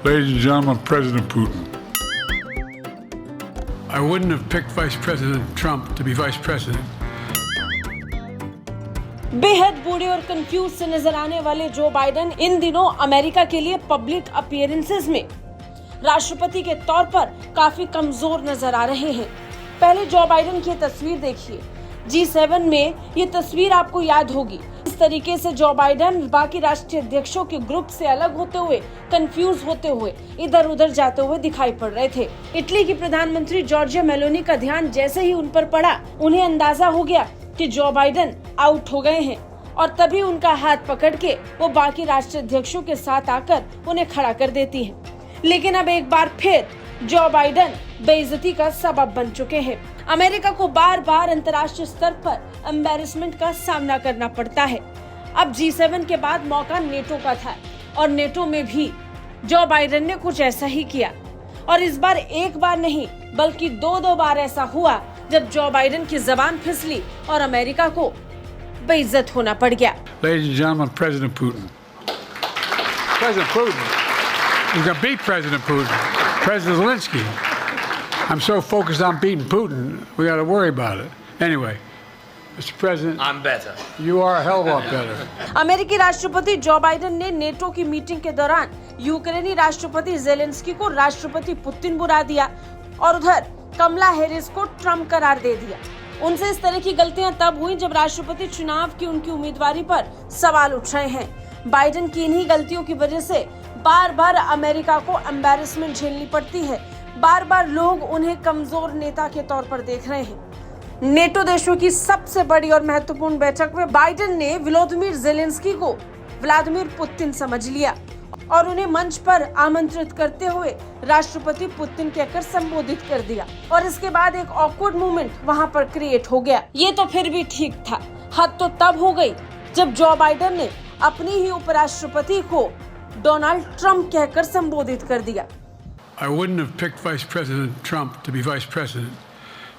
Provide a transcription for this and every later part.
Ladies and gentlemen, President Putin. I wouldn't have picked Vice President Trump to be Vice President. बेहद बूढ़े और confuse से नजर आने वाले जो बाइडेन इन दिनों अमेरिका के लिए पब्लिक अपीयरेंसेस में राष्ट्रपति के तौर पर काफी कमजोर नजर आ रहे हैं। पहले जो बाइडेन की तस्वीर देखिए। G7 में ये तस्वीर आपको याद होगी। इस तरीके से जो बाइडेन बाकी राष्ट्रीय अध्यक्षों के ग्रुप से अलग होते हुए, कंफ्यूज होते हुए, इधर उधर जाते हुए दिखाई पड़ रहे थे। इटली की प्रधानमंत्री जॉर्जिया मेलोनी का ध्यान जैसे ही उन पर पड़ा, उन्हें अंदाजा हो गया कि जो बाइडेन आउट हो गए हैं और तभी उनका हाथ पकड़ के वो बाकी राष्ट्रीय अध्यक्षों के साथ आकर उन्हें खड़ा कर देती हैं। लेकिन अब एक बार फिर जो बाइडेन बेइज्जती का सबब बन चुके हैं। अमेरिका को बार बार अंतर्राष्ट्रीय स्तर पर एम्बैरेसमेंट का सामना करना पड़ता है। अब G7 के बाद मौका नेटो का था और नेटो में भी जो बाइडेन ने कुछ ऐसा ही किया और इस बार एक बार नहीं बल्कि दो बार ऐसा हुआ जब जो बाइडेन की जबान फिसली और अमेरिका को बेइज्जत होना पड़ गया। Ladies and gentlemen, President Putin. President Putin. He's going to beat President Putin. President Zelensky. I'm so focused on beating Putin, we got to worry about it. Anyway, Mr. President. I'm better. You are a hell of a lot better. अमेरिकी राष्ट्रपति Joe Biden ने NATO की meeting के दौरान यूक्रेनी राष्ट्रपति Zelensky को राष्ट्रपति पुतिन बुला दिया और उधर कमला हैरिस को ट्रम्प करार दे दिया। उनसे इस तरह की गलतियां तब हुई जब राष्ट्रपति चुनाव की उनकी उम्मीदवारी पर सवाल उठ रहे हैं। बाइडेन की इन्हीं गलतियों की वजह से बार बार अमेरिका को एम्बैरेसमेंट झेलनी पड़ती है। बार बार लोग उन्हें कमजोर नेता के तौर पर देख रहे हैं। नेटो देशों की सबसे बड़ी और महत्वपूर्ण बैठक में बाइडेन ने व्लादिमीर जेलेंस्की को व्लादिमीर पुतिन समझ लिया और उन्हें मंच पर आमंत्रित करते हुए राष्ट्रपति पुतिन कहकर संबोधित कर दिया और इसके बाद एक ऑकवर्ड मोमेंट वहां पर क्रिएट हो गया। ये तो फिर भी ठीक था। हद तो तब हो गई जब जो बाइडेन ने अपनी ही उपराष्ट्रपति को डोनाल्ड ट्रम्प कहकर संबोधित कर दिया। I wouldn't have picked Vice President Trump to be Vice President,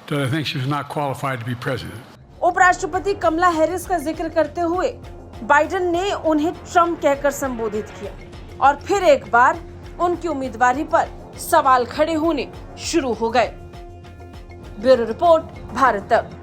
but I think she was not qualified to be President. उपराष्ट्रपति कमला हैरिस का जिक्र करते हुए बाइडेन ने उन्हें ट्रम्प कहकर संबोधित किया और फिर एक बार उनकी उम्मीदवारी पर सवाल खड़े होने शुरू हो गए। ब्यूरो रिपोर्ट, भारत तक।